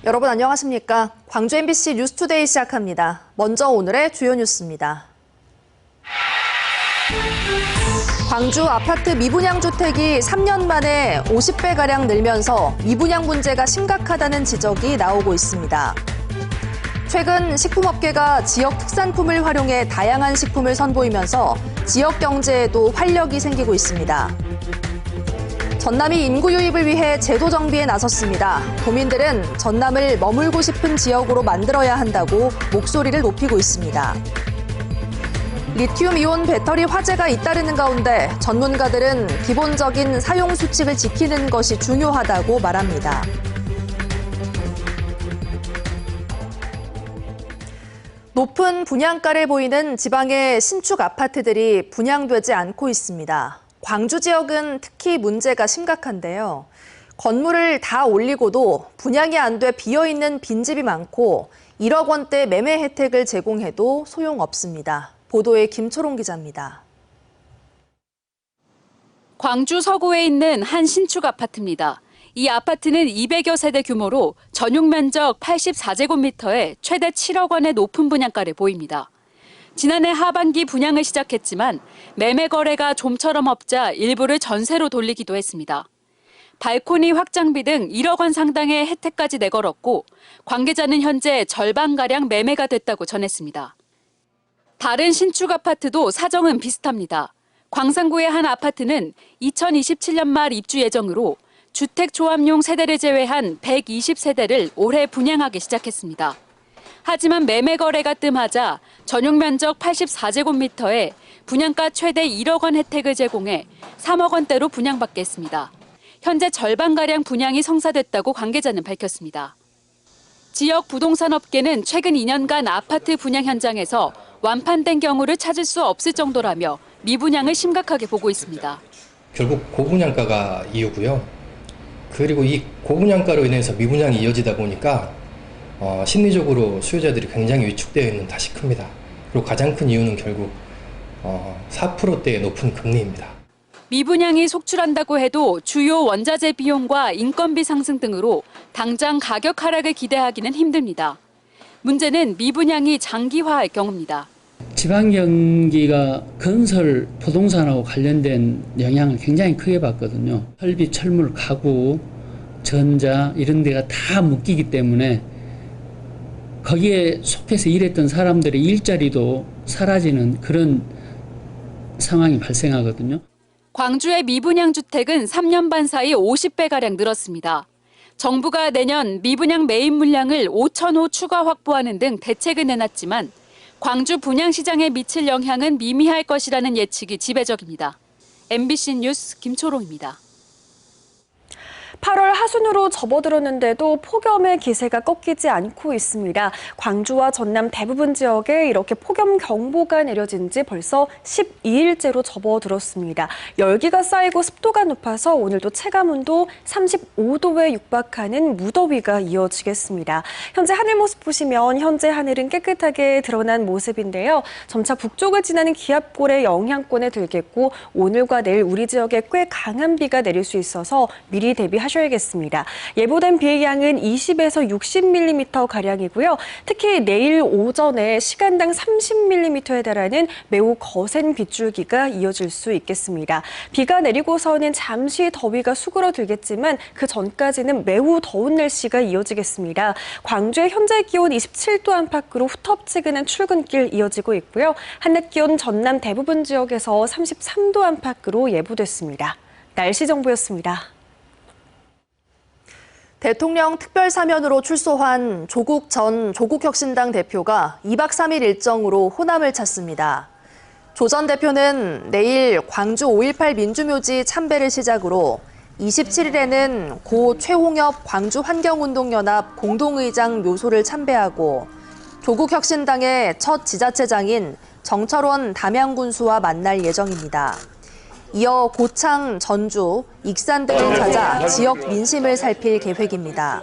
여러분 안녕하십니까? 광주 MBC 뉴스투데이 시작합니다. 먼저 오늘의 주요 뉴스입니다. 광주 아파트 미분양 주택이 3년 만에 50배가량 늘면서 미분양 문제가 심각하다는 지적이 나오고 있습니다. 최근 식품업계가 지역 특산품을 활용해 다양한 식품을 선보이면서 지역 경제에도 활력이 생기고 있습니다. 전남이 인구 유입을 위해 제도 정비에 나섰습니다. 도민들은 전남을 머물고 싶은 지역으로 만들어야 한다고 목소리를 높이고 있습니다. 리튬이온 배터리 화재가 잇따르는 가운데 전문가들은 기본적인 사용 수칙을 지키는 것이 중요하다고 말합니다. 높은 분양가를 보이는 지방의 신축 아파트들이 분양되지 않고 있습니다. 광주 지역은 특히 문제가 심각한데요. 건물을 다 올리고도 분양이 안 돼 비어있는 빈집이 많고 1억 원대 매매 혜택을 제공해도 소용없습니다. 보도에 김초롱 기자입니다. 광주 서구에 있는 한 신축 아파트입니다. 이 아파트는 200여 세대 규모로 전용 면적 84제곱미터에 최대 7억 원의 높은 분양가를 보입니다. 지난해 하반기 분양을 시작했지만 매매 거래가 좀처럼 없자 일부를 전세로 돌리기도 했습니다. 발코니 확장비 등 1억 원 상당의 혜택까지 내걸었고 관계자는 현재 절반가량 매매가 됐다고 전했습니다. 다른 신축 아파트도 사정은 비슷합니다. 광산구의 한 아파트는 2027년 말 입주 예정으로 주택 조합용 세대를 제외한 120세대를 올해 분양하기 시작했습니다. 하지만 매매 거래가 뜸하자 전용 면적 84제곱미터에 분양가 최대 1억 원 혜택을 제공해 3억 원대로 분양받겠습니다. 현재 절반가량 분양이 성사됐다고 관계자는 밝혔습니다. 지역 부동산 업계는 최근 2년간 아파트 분양 현장에서 완판된 경우를 찾을 수 없을 정도라며 미분양을 심각하게 보고 있습니다. 결국 고분양가가 이유고요. 그리고 이 고분양가로 인해서 미분양이 이어지다 보니까 심리적으로 수요자들이 굉장히 위축되어 있는 탓이 큽니다. 그리고 가장 큰 이유는 결국 4%대의 높은 금리입니다. 미분양이 속출한다고 해도 주요 원자재 비용과 인건비 상승 등으로 당장 가격 하락을 기대하기는 힘듭니다. 문제는 미분양이 장기화할 경우입니다. 지방 경기가 건설, 부동산하고 관련된 영향을 굉장히 크게 받거든요. 설비, 철물, 가구, 전자 이런 데가 다 묶이기 때문에 거기에 속해서 일했던 사람들의 일자리도 사라지는 그런 상황이 발생하거든요. 광주의 미분양 주택은 3년 반 사이 50배가량 늘었습니다. 정부가 내년 미분양 매입 물량을 5,000호 추가 확보하는 등 대책을 내놨지만 광주 분양 시장에 미칠 영향은 미미할 것이라는 예측이 지배적입니다. MBC 뉴스 김초롱입니다. 8월 하순으로 접어들었는데도 폭염의 기세가 꺾이지 않고 있습니다. 광주와 전남 대부분 지역에 이렇게 폭염 경보가 내려진 지 벌써 12일째로 접어들었습니다. 열기가 쌓이고 습도가 높아서 오늘도 체감온도 35도에 육박하는 무더위가 이어지겠습니다. 현재 하늘 모습 보시면 현재 하늘은 깨끗하게 드러난 모습인데요. 점차 북쪽을 지나는 기압골의 영향권에 들겠고 오늘과 내일 우리 지역에 꽤 강한 비가 내릴 수 있어서 미리 대비하셔야겠습니다. 예보된 비의 양은 20에서 60mm가량이고요. 특히 내일 오전에 시간당 30mm에 달하는 매우 거센 빗줄기가 이어질 수 있겠습니다. 비가 내리고서는 잠시 더위가 수그러들겠지만 그 전까지는 매우 더운 날씨가 이어지겠습니다. 광주의 현재 기온 27도 안팎으로 후텁지근한 출근길 이어지고 있고요. 한낮 기온 전남 대부분 지역에서 33도 안팎으로 예보됐습니다. 날씨 정보였습니다. 대통령 특별사면으로 출소한 조국 전 조국혁신당 대표가 2박 3일 일정으로 호남을 찾습니다. 조 전 대표는 내일 광주 5.18 민주묘지 참배를 시작으로 27일에는 고 최홍엽 광주환경운동연합 공동의장 묘소를 참배하고 조국혁신당의 첫 지자체장인 정철원 담양군수와 만날 예정입니다. 이어 고창, 전주, 익산 등을 찾아 지역 민심을 살필 계획입니다.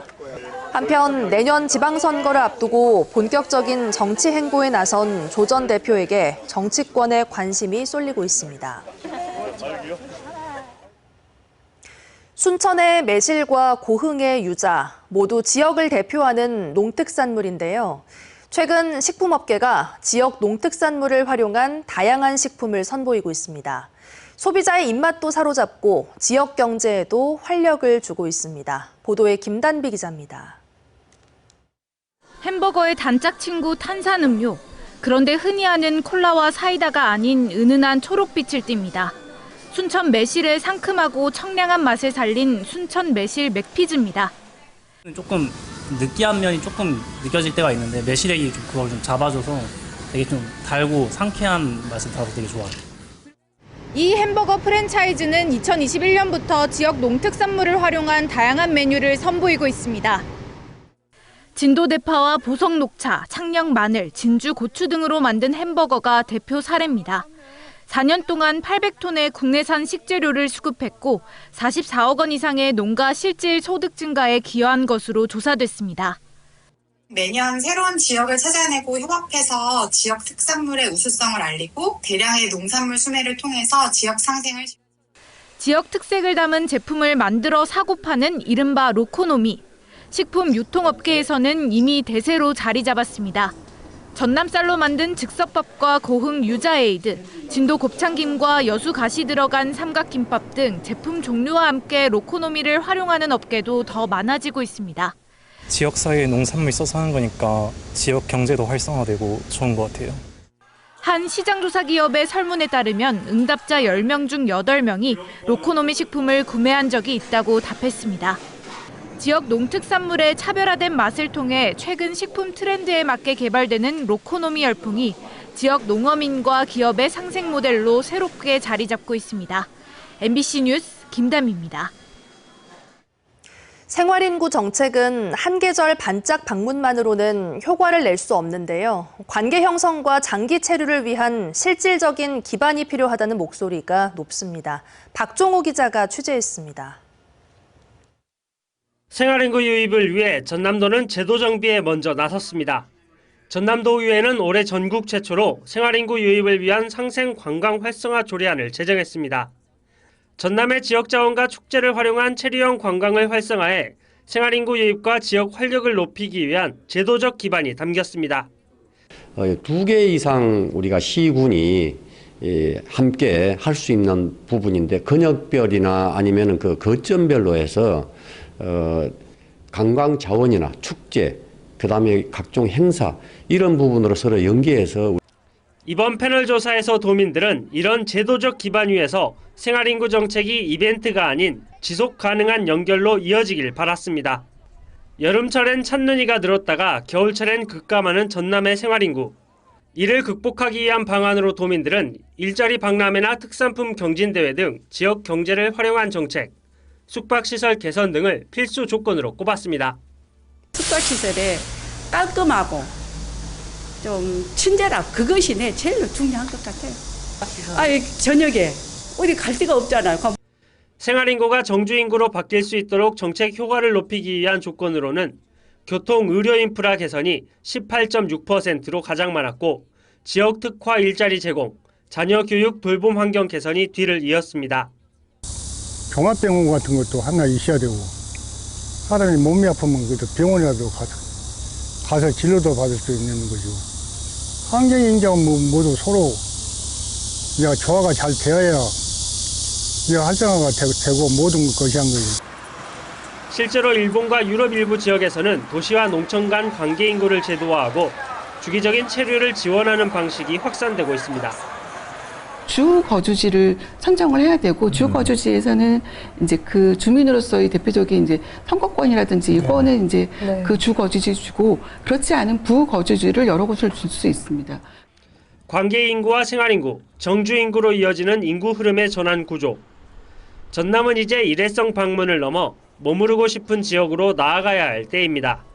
한편 내년 지방선거를 앞두고 본격적인 정치 행보에 나선 조 전 대표에게 정치권의 관심이 쏠리고 있습니다. 순천의 매실과 고흥의 유자, 모두 지역을 대표하는 농특산물인데요. 최근 식품업계가 지역 농특산물을 활용한 다양한 식품을 선보이고 있습니다. 소비자의 입맛도 사로잡고 지역 경제에도 활력을 주고 있습니다. 보도에 김단비 기자입니다. 햄버거의 단짝 친구 탄산음료. 그런데 흔히 아는 콜라와 사이다가 아닌 은은한 초록빛을 띱니다. 순천 매실의 상큼하고 청량한 맛을 살린 순천 매실 맥피즈입니다. 조금 느끼한 면이 조금 느껴질 때가 있는데 매실액이 그걸 좀 잡아줘서 되게 좀 달고 상쾌한 맛을 나서 되게 좋아요. 이 햄버거 프랜차이즈는 2021년부터 지역 농특산물을 활용한 다양한 메뉴를 선보이고 있습니다. 진도 대파와 보석 녹차, 창녕 마늘, 진주 고추 등으로 만든 햄버거가 대표 사례입니다. 4년 동안 800톤의 국내산 식재료를 수급했고 44억 원 이상의 농가 실질 소득 증가에 기여한 것으로 조사됐습니다. 매년 새로운 지역을 찾아내고 협업해서 지역 특산물의 우수성을 알리고 대량의 농산물 수매를 통해서 지역 상생을 지역 특색을 담은 제품을 만들어 사고 파는 이른바 로코노미. 식품 유통업계에서는 이미 대세로 자리 잡았습니다. 전남쌀로 만든 즉석밥과 고흥 유자에이드, 진도 곱창김과 여수 가시 들어간 삼각김밥 등 제품 종류와 함께 로코노미를 활용하는 업계도 더 많아지고 있습니다. 지역사회에 농산물 써서 하는 거니까 지역 경제도 활성화되고 좋은 것 같아요. 한 시장조사 기업의 설문에 따르면 응답자 10명 중 8명이 로코노미 식품을 구매한 적이 있다고 답했습니다. 지역 농특산물의 차별화된 맛을 통해 최근 식품 트렌드에 맞게 개발되는 로코노미 열풍이 지역 농어민과 기업의 상생 모델로 새롭게 자리 잡고 있습니다. MBC 뉴스 김담입니다. 생활인구 정책은 한 계절 반짝 방문만으로는 효과를 낼 수 없는데요. 관계 형성과 장기 체류를 위한 실질적인 기반이 필요하다는 목소리가 높습니다. 박종호 기자가 취재했습니다. 생활인구 유입을 위해 전남도는 제도 정비에 먼저 나섰습니다. 전남도의회는 올해 전국 최초로 생활인구 유입을 위한 상생 관광 활성화 조례안을 제정했습니다. 전남의 지역자원과 축제를 활용한 체류형 관광을 활성화해 생활인구 유입과 지역 활력을 높이기 위한 제도적 기반이 담겼습니다. 2개 이상 우리가 시군이 함께 할 수 있는 부분인데 근역별이나 아니면 그 거점별로 해서 관광 자원이나 축제, 그다음에 각종 행사 이런 부분으로 서로 연계해서 이번 패널 조사에서 도민들은 이런 제도적 기반 위에서 생활인구 정책이 이벤트가 아닌 지속 가능한 연결로 이어지길 바랐습니다. 여름철엔 찬눈이가 늘었다가 겨울철엔 급감하는 전남의 생활인구. 이를 극복하기 위한 방안으로 도민들은 일자리 박람회나 특산품 경진대회 등 지역 경제를 활용한 정책, 숙박시설 개선 등을 필수 조건으로 꼽았습니다. 숙박시설에 깔끔하고 좀 친절하고 그것이 제일 중요한 것 같아요. 저녁에 어디 갈 데가 없잖아요. 생활인구가 정주인구로 바뀔 수 있도록 정책 효과를 높이기 위한 조건으로는 교통, 의료 인프라 개선이 18.6%로 가장 많았고 지역 특화 일자리 제공, 자녀 교육 돌봄 환경 개선이 뒤를 이었습니다. 종합병원 같은 것도 하나 있어야 되고 사람이 몸이 아프면 그래도 병원이라도 가서 진료도 받을 수 있는 거죠. 환경인정 모두 서로 조화가 잘 되어야 활성화가 되고 모든 것이 한 거죠. 실제로 일본과 유럽 일부 지역에서는 도시와 농촌 간 관계 인구를 제도화하고 주기적인 체류를 지원하는 방식이 확산되고 있습니다. 주 거주지를 선정을 해야 되고 주 거주지에서는 이제 그 주민으로서의 대표적인 이제 선거권이라든지 이거는 이제 그 주 거주지 주고 그렇지 않은 부거주지를 여러 곳을 줄 수 있습니다. 관계 인구와 생활 인구, 정주 인구로 이어지는 인구 흐름의 전환 구조. 전남은 이제 일회성 방문을 넘어 머무르고 싶은 지역으로 나아가야 할 때입니다.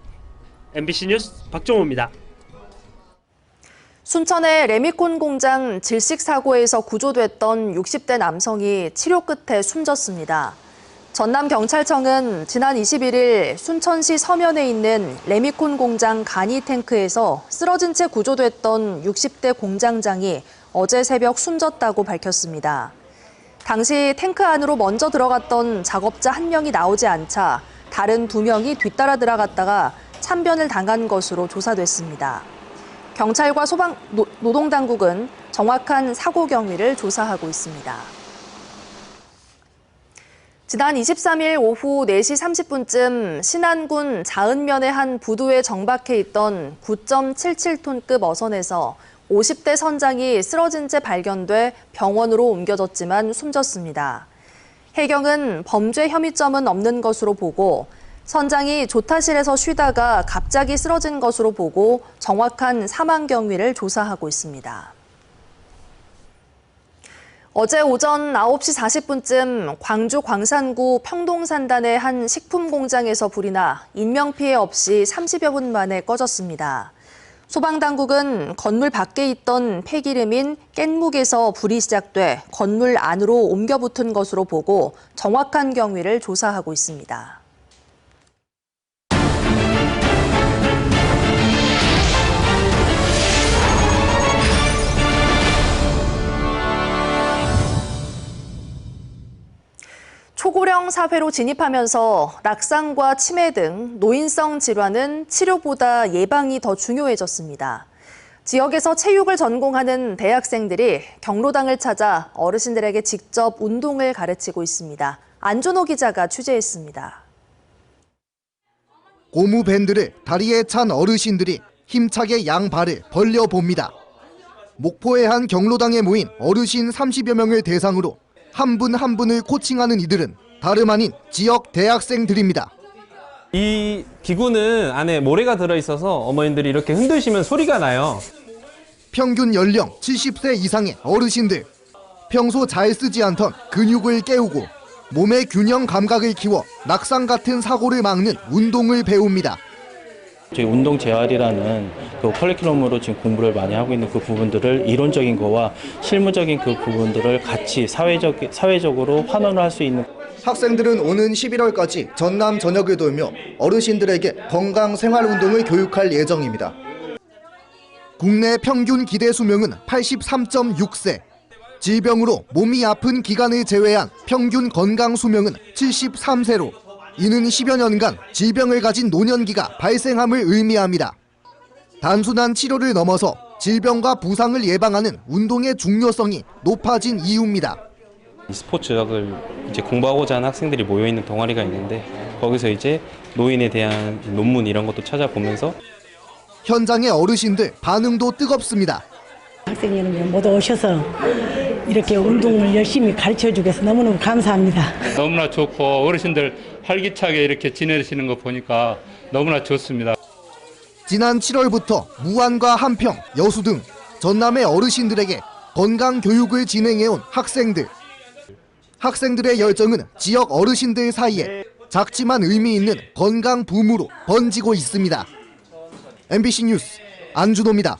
MBC 뉴스 박종호입니다. 순천의 레미콘 공장 질식 사고에서 구조됐던 60대 남성이 치료 끝에 숨졌습니다. 전남경찰청은 지난 21일 순천시 서면에 있는 레미콘 공장 간이 탱크에서 쓰러진 채 구조됐던 60대 공장장이 어제 새벽 숨졌다고 밝혔습니다. 당시 탱크 안으로 먼저 들어갔던 작업자 1명이 나오지 않자 다른 2명이 뒤따라 들어갔다가 참변을 당한 것으로 조사됐습니다. 경찰과 노동당국은 정확한 사고 경위를 조사하고 있습니다. 지난 23일 오후 4시 30분쯤 신안군 자은면의 한 부두에 정박해 있던 9.77톤급 어선에서 50대 선장이 쓰러진 채 발견돼 병원으로 옮겨졌지만 숨졌습니다. 해경은 범죄 혐의점은 없는 것으로 보고 선장이 조타실에서 쉬다가 갑자기 쓰러진 것으로 보고 정확한 사망 경위를 조사하고 있습니다. 어제 오전 9시 40분쯤 광주 광산구 평동산단의 한 식품 공장에서 불이 나 인명피해 없이 30여 분 만에 꺼졌습니다. 소방당국은 건물 밖에 있던 폐기름인 깻묵에서 불이 시작돼 건물 안으로 옮겨 붙은 것으로 보고 정확한 경위를 조사하고 있습니다. 초고령 사회로 진입하면서 낙상과 치매 등 노인성 질환은 치료보다 예방이 더 중요해졌습니다. 지역에서 체육을 전공하는 대학생들이 경로당을 찾아 어르신들에게 직접 운동을 가르치고 있습니다. 안준호 기자가 취재했습니다. 고무 밴드를 다리에 찬 어르신들이 힘차게 양발을 벌려봅니다. 목포의 한 경로당에 모인 어르신 30여 명을 대상으로 한 분 한 분을 코칭하는 이들은 다름 아닌 지역 대학생들입니다. 이 기구는 안에 모래가 들어있어서 어머님들이 이렇게 흔드시면 소리가 나요. 평균 연령 70세 이상의 어르신들. 평소 잘 쓰지 않던 근육을 깨우고 몸의 균형 감각을 키워 낙상 같은 사고를 막는 운동을 배웁니다. 저희 운동 재활이라는 그 커리큘럼으로 지금 공부를 많이 하고 있는 그 부분들을 이론적인 거와 실무적인 그 부분들을 같이 사회적으로 환원을 할 수 있는. 학생들은 오는 11월까지 전남 전역을 돌며 어르신들에게 건강 생활 운동을 교육할 예정입니다. 국내 평균 기대 수명은 83.6세. 질병으로 몸이 아픈 기간을 제외한 평균 건강 수명은 73세로 이는 10여 년간 질병을 가진 노년기가 발생함을 의미합니다. 단순한 치료를 넘어서 질병과 부상을 예방하는 운동의 중요성이 높아진 이유입니다. 스포츠학을 이제 공부하고자 하는 학생들이 모여 있는 동아리가 있는데 거기서 이제 노인에 대한 논문 이런 것도 찾아보면서 현장의 어르신들 반응도 뜨겁습니다. 학생여러분 모두 오셔서 이렇게 운동을 열심히 가르쳐주고 해서 너무너무 감사합니다. 너무나 좋고 어르신들 활기차게 이렇게 지내시는 거 보니까 너무나 좋습니다. 지난 7월부터 무안과 한평, 여수 등 전남의 어르신들에게 건강 교육을 진행해온 학생들. 학생들의 열정은 지역 어르신들 사이에 작지만 의미 있는 건강 붐으로 번지고 있습니다. MBC 뉴스 안준호입니다.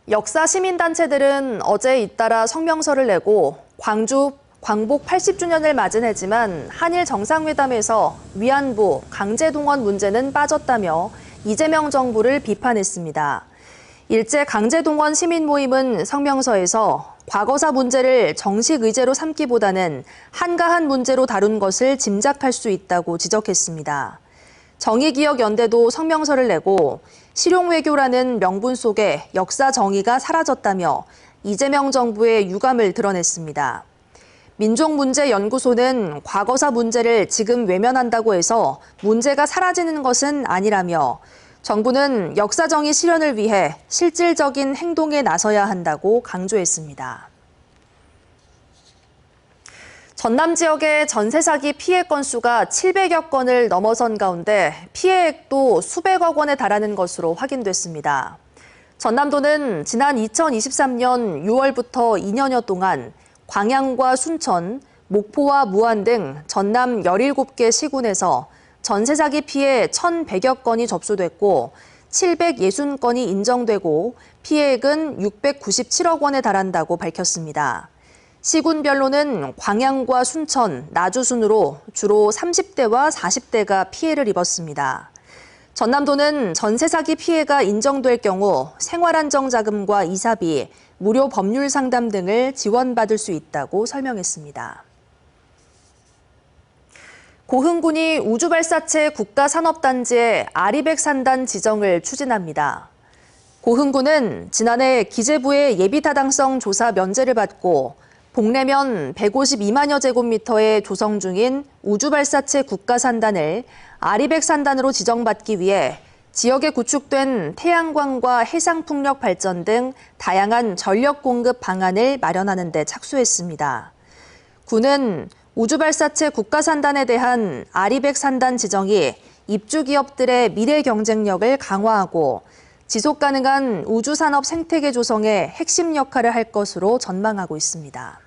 역사 시민단체들은 어제 잇따라 성명서를 내고 광복 80주년을 맞은 해지만 한일 정상회담에서 위안부, 강제동원 문제는 빠졌다며 이재명 정부를 비판했습니다. 일제 강제동원 시민 모임은 성명서에서 과거사 문제를 정식 의제로 삼기보다는 한가한 문제로 다룬 것을 짐작할 수 있다고 지적했습니다. 정의기억연대도 성명서를 내고 실용외교라는 명분 속에 역사 정의가 사라졌다며 이재명 정부의 유감을 드러냈습니다. 민족문제연구소는 과거사 문제를 지금 외면한다고 해서 문제가 사라지는 것은 아니라며 정부는 역사정의 실현을 위해 실질적인 행동에 나서야 한다고 강조했습니다. 전남 지역의 전세 사기 피해 건수가 700여 건을 넘어선 가운데 피해액도 수백억 원에 달하는 것으로 확인됐습니다. 전남도는 지난 2023년 6월부터 2년여 동안 광양과 순천, 목포와 무안 등 전남 17개 시군에서 전세 사기 피해 1,100여 건이 접수됐고 760건이 인정되고 피해액은 697억 원에 달한다고 밝혔습니다. 시군별로는 광양과 순천, 나주 순으로 주로 30대와 40대가 피해를 입었습니다. 전남도는 전세 사기 피해가 인정될 경우 생활안정자금과 이사비, 무료 법률 상담 등을 지원받을 수 있다고 설명했습니다. 고흥군이 우주발사체 국가산업단지의 아리백 산단 지정을 추진합니다. 고흥군은 지난해 기재부의 예비타당성 조사 면제를 받고 복내면 152만여 제곱미터에 조성 중인 우주발사체 국가산단을 아리백 산단으로 지정받기 위해 지역에 구축된 태양광과 해상풍력 발전 등 다양한 전력 공급 방안을 마련하는 데 착수했습니다. 군은 우주발사체 국가산단에 대한 아리백 산단 지정이 입주기업들의 미래 경쟁력을 강화하고 지속가능한 우주산업 생태계 조성에 핵심 역할을 할 것으로 전망하고 있습니다.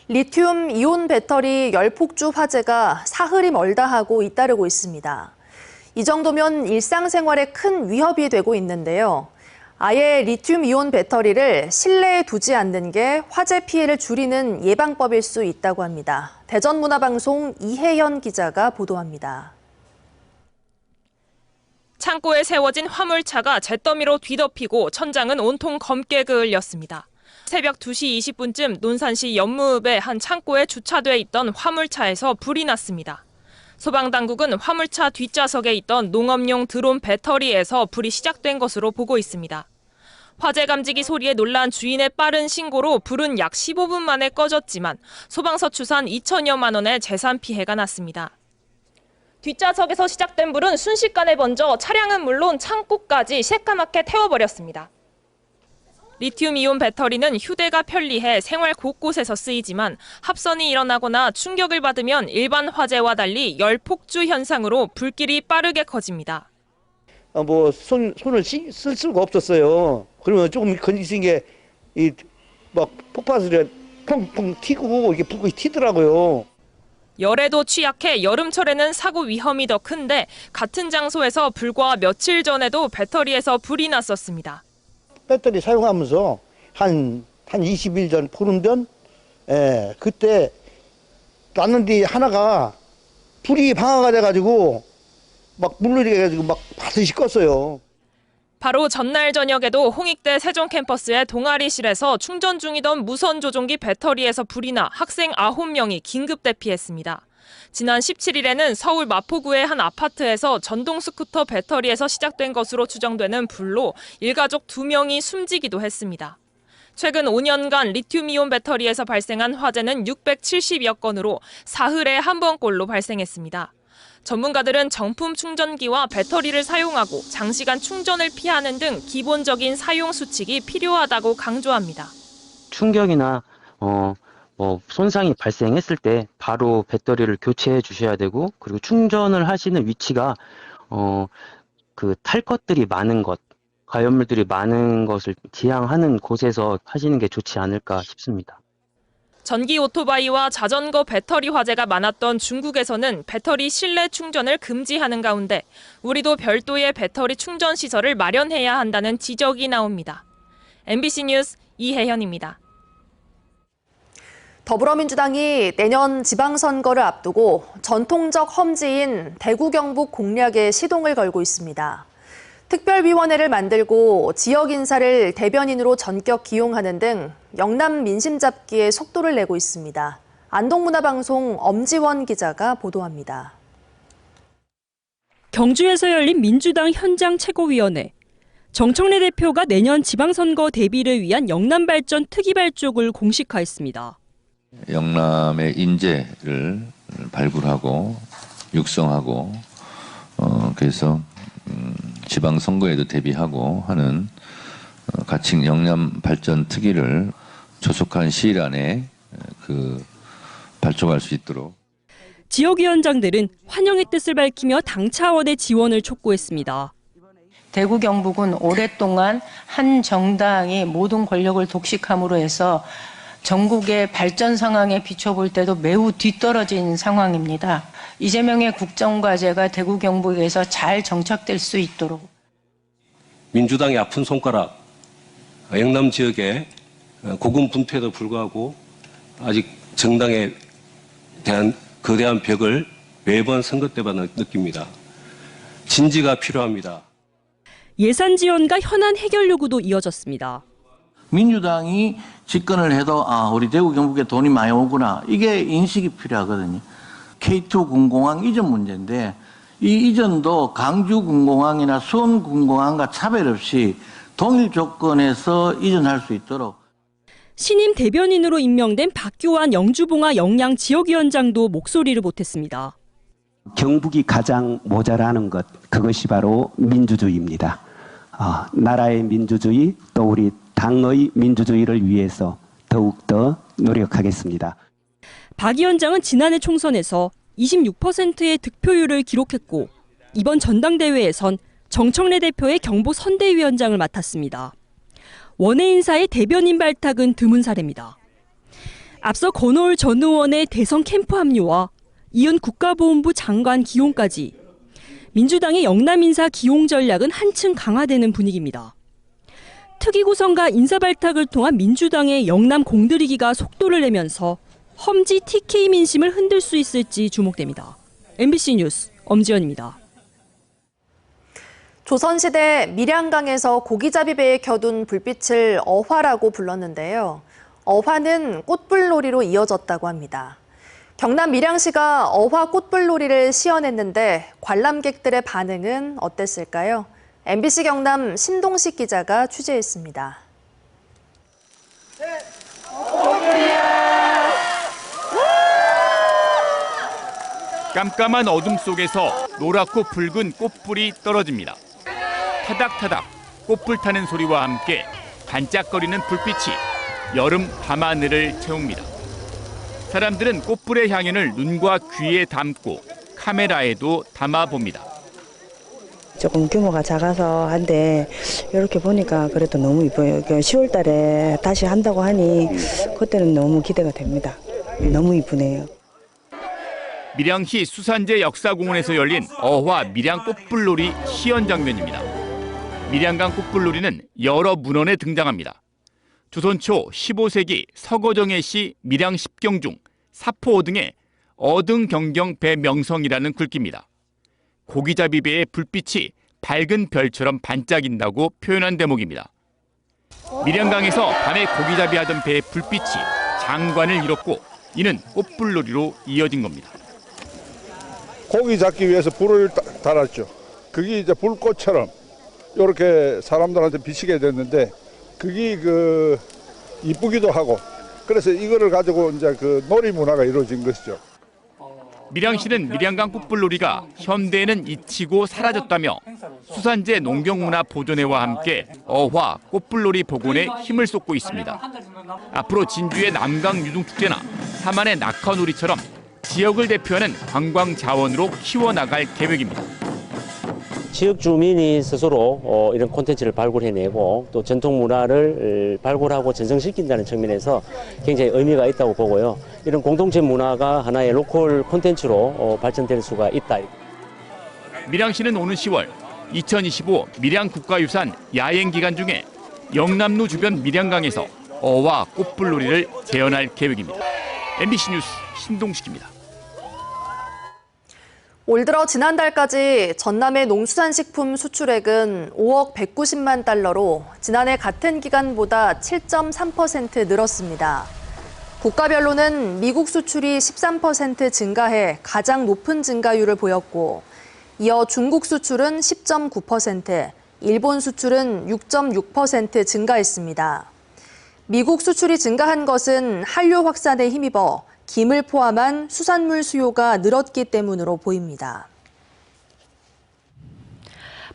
리튬 이온 배터리 열폭주 화재가 사흘이 멀다 하고 잇따르고 있습니다. 이 정도면 일상생활에 큰 위협이 되고 있는데요. 아예 리튬 이온 배터리를 실내에 두지 않는 게 화재 피해를 줄이는 예방법일 수 있다고 합니다. 대전문화방송 이혜연 기자가 보도합니다. 창고에 세워진 화물차가 잿더미로 뒤덮이고 천장은 온통 검게 그을렸습니다. 새벽 2시 20분쯤 논산시 연무읍의 한 창고에 주차돼 있던 화물차에서 불이 났습니다. 소방당국은 화물차 뒷좌석에 있던 농업용 드론 배터리에서 불이 시작된 것으로 보고 있습니다. 화재 감지기 소리에 놀란 주인의 빠른 신고로 불은 약 15분 만에 꺼졌지만 소방서 추산 2천여만 원의 재산 피해가 났습니다. 뒷좌석에서 시작된 불은 순식간에 번져 차량은 물론 창고까지 새까맣게 태워버렸습니다. 리튬이온 배터리는 휴대가 편리해 생활 곳곳에서 쓰이지만 합선이 일어나거나 충격을 받으면 일반 화재와 달리 열폭주 현상으로 불길이 빠르게 커집니다. 손을 쓸 수가 없었어요. 그러면 조금 건지신 게 막 폭파수가 펑펑 튀고 이게 불이 튀더라고요. 열에도 취약해 여름철에는 사고 위험이 더 큰데 같은 장소에서 불과 며칠 전에도 배터리에서 불이 났었습니다. 배터리 사용하면서 한 20일 전, 보름 전, 그때 났는데 하나가 불이 방화가 돼가지고 막 물놀이 해가지고 막 반드시 껐어요. 바로 전날 저녁에도 홍익대 세종 캠퍼스의 동아리실에서 충전 중이던 무선 조종기 배터리에서 불이 나 학생 9명이 긴급 대피했습니다. 지난 17일에는 서울 마포구의 한 아파트에서 전동 스쿠터 배터리에서 시작된 것으로 추정되는 불로 일가족 2명이 숨지기도 했습니다. 최근 5년간 리튬이온 배터리에서 발생한 화재는 670여 건으로 사흘에 한 번꼴로 발생했습니다. 전문가들은 정품 충전기와 배터리를 사용하고 장시간 충전을 피하는 등 기본적인 사용 수칙이 필요하다고 강조합니다. 충격이나 손상이 발생했을 때 바로 배터리를 교체해 주셔야 되고, 그리고 충전을 하시는 위치가 탈 것들이 많은 곳, 가연물들이 많은 것을 지향하는 곳에서 하시는 게 좋지 않을까 싶습니다. 전기 오토바이와 자전거 배터리 화재가 많았던 중국에서는 배터리 실내 충전을 금지하는 가운데 우리도 별도의 배터리 충전 시설을 마련해야 한다는 지적이 나옵니다. MBC 뉴스 이혜연입니다. 더불어민주당이 내년 지방선거를 앞두고 전통적 험지인 대구 경북 공략에 시동을 걸고 있습니다. 특별위원회를 만들고 지역 인사를 대변인으로 전격 기용하는 등 영남 민심 잡기에 속도를 내고 있습니다. 안동문화방송 엄지원 기자가 보도합니다. 경주에서 열린 민주당 현장 최고위원회. 정청래 대표가 내년 지방선거 대비를 위한 영남 발전 특이발족을 공식화했습니다. 영남의 인재를 발굴하고 육성하고 그래서 지방선거에도 대비하고 하는 가칭 영남 발전 특위를 조속한 시일 안에 발족할 수 있도록. 지역위원장들은 환영의 뜻을 밝히며 당 차원의 지원을 촉구했습니다. 대구 경북은 오랫동안 한 정당이 모든 권력을 독식함으로 해서 전국의 발전 상황에 비춰볼 때도 매우 뒤떨어진 상황입니다. 이재명의 국정과제가 대구 경북에서 잘 정착될 수 있도록 민주당의 아픈 손가락 영남 지역의 고군분투에도 불구하고 아직 정당에 대한 거대한 벽을 매번 선거 때마다 느낍니다. 진지가 필요합니다. 예산 지원과 현안 해결 요구도 이어졌습니다. 민주당이 집권을 해도 우리 대구 경북에 돈이 많이 오구나 이게 인식이 필요하거든요. K2 군공항 이전 문제인데 이 이전도 강주 군공항이나 수원 군공항과 차별 없이 동일 조건에서 이전할 수 있도록. 신임 대변인으로 임명된 박교환 영주봉화 영양 지역위원장도 목소리를 보탰습니다. 경북이 가장 모자라는 것, 그것이 바로 민주주의입니다. 나라의 민주주의, 또 우리 당의 민주주의를 위해서 더욱더 노력하겠습니다. 박 위원장은 지난해 총선에서 26%의 득표율을 기록했고 이번 전당대회에선 정청래 대표의 경북 선대위원장을 맡았습니다. 원외 인사의 대변인 발탁은 드문 사례입니다. 앞서 권오을 전 의원의 대선 캠프 합류와 이은 국가보훈부 장관 기용까지 민주당의 영남 인사 기용 전략은 한층 강화되는 분위기입니다. 특위 구성과 인사 발탁을 통한 민주당의 영남 공들이기가 속도를 내면서 험지 TK 민심을 흔들 수 있을지 주목됩니다. MBC 뉴스 엄지연입니다. 조선시대 밀양강에서 고기잡이 배에 켜둔 불빛을 어화라고 불렀는데요. 어화는 꽃불놀이로 이어졌다고 합니다. 경남 밀양시가 어화 꽃불놀이를 시연했는데 관람객들의 반응은 어땠을까요? MBC 경남 신동식 기자가 취재했습니다. 깜깜한 어둠 속에서 노랗고 붉은 꽃불이 떨어집니다. 타닥타닥 꽃불 타는 소리와 함께 반짝거리는 불빛이 여름 밤하늘을 채웁니다. 사람들은 꽃불의 향연을 눈과 귀에 담고 카메라에도 담아봅니다. 조금 규모가 작아서 한데 이렇게 보니까 그래도 너무 이뻐요. 10월 달에 다시 한다고 하니 그때는 너무 기대가 됩니다. 너무 이쁘네요. 밀양시 수산제 역사공원에서 열린 어화 밀양 꽃불놀이 시연 장면입니다. 밀양강 꽃불놀이는 여러 문헌에 등장합니다. 조선 초 15세기 서거정의 시 밀양 10경 중 사포 등의 어등 경경 배 명성이라는 글귀입니다. 고기잡이 배의 불빛이 밝은 별처럼 반짝인다고 표현한 대목입니다. 밀양강에서 밤에 고기잡이 하던 배의 불빛이 장관을 이뤘고 이는 꽃불놀이로 이어진 겁니다. 고기 잡기 위해서 불을 달았죠. 그게 이제 불꽃처럼 이렇게 사람들한테 비치게 됐는데 그게 이쁘기도 하고 그래서 이거를 가지고 이제 놀이 문화가 이루어진 것이죠. 밀양시는 밀양강 꽃불놀이가 현대에는 잊히고 사라졌다며 수산제 농경문화 보존회와 함께 어화 꽃불놀이 복원에 힘을 쏟고 있습니다. 앞으로 진주의 남강 유등축제나 삼안의 낙헌우리처럼 지역을 대표하는 관광 자원으로 키워나갈 계획입니다. 지역 주민이 스스로 이런 콘텐츠를 발굴해내고 또 전통 문화를 발굴하고 전승시킨다는 측면에서 굉장히 의미가 있다고 보고요. 이런 공동체 문화가 하나의 로컬 콘텐츠로 발전될 수가 있다. 밀양시는 오는 10월 2025 밀양 국가유산 야행 기간 중에 영남로 주변 밀양강에서 어와 꽃불놀이를 재현할 계획입니다. MBC 뉴스 신동식입니다. 올 들어 지난달까지 전남의 농수산식품 수출액은 5억 190만 달러로 지난해 같은 기간보다 7.3% 늘었습니다. 국가별로는 미국 수출이 13% 증가해 가장 높은 증가율을 보였고 이어 중국 수출은 10.9%, 일본 수출은 6.6% 증가했습니다. 미국 수출이 증가한 것은 한류 확산에 힘입어 김을 포함한 수산물 수요가 늘었기 때문으로 보입니다.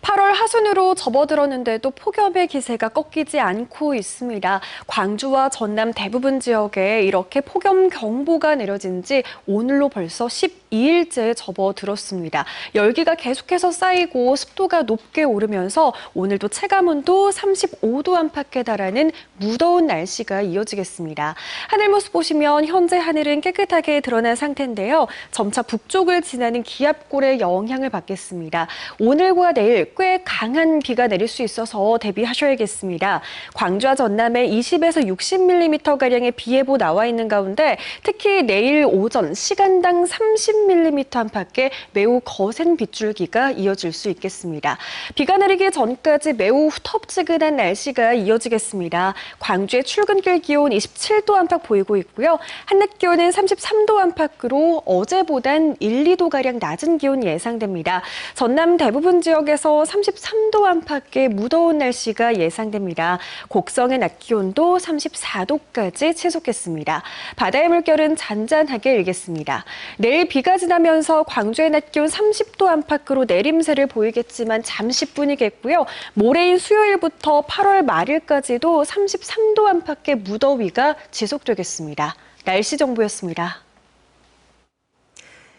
8월 하순으로 접어들었는데도 폭염의 기세가 꺾이지 않고 있습니다. 광주와 전남 대부분 지역에 이렇게 폭염 경보가 내려진 지 오늘로 벌써 12일째 접어들었습니다. 열기가 계속해서 쌓이고 습도가 높게 오르면서 오늘도 체감온도 35도 안팎에 달하는 무더운 날씨가 이어지겠습니다. 하늘 모습 보시면 현재 하늘은 깨끗하게 드러난 상태인데요. 점차 북쪽을 지나는 기압골의 영향을 받겠습니다. 오늘과 내일 꽤 강한 비가 내릴 수 있어서 대비하셔야겠습니다. 광주와 전남에 20에서 60mm가량의 비 예보 나와 있는 가운데 특히 내일 오전 시간당 30mm 안팎의 매우 거센 빗줄기가 이어질 수 있겠습니다. 비가 내리기 전까지 매우 후텁지근한 날씨가 이어지겠습니다. 광주의 출근길 기온 27도 안팎 보이고 있고요. 한낮 기온은 33도 안팎으로 어제보단 1, 2도가량 낮은 기온 예상됩니다. 전남 대부분 지역에서 33도 안팎의 무더운 날씨가 예상됩니다. 곡성의 낮 기온도 34도까지 치솟겠습니다. 바다의 물결은 잔잔하게 일겠습니다. 내일 비가 지나면서 광주의 낮 기온 30도 안팎으로 내림세를 보이겠지만 잠시뿐이겠고요. 모레인 수요일부터 8월 말일까지도 33도 안팎의 무더위가 지속되겠습니다. 날씨 정보였습니다.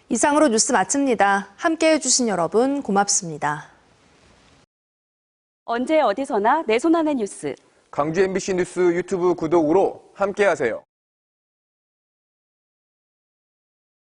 이상으로 뉴스 마칩니다. 함께해 주신 여러분 고맙습니다. 언제 어디서나 내 손 안의 뉴스. 광주 MBC 뉴스 유튜브 구독으로 함께하세요.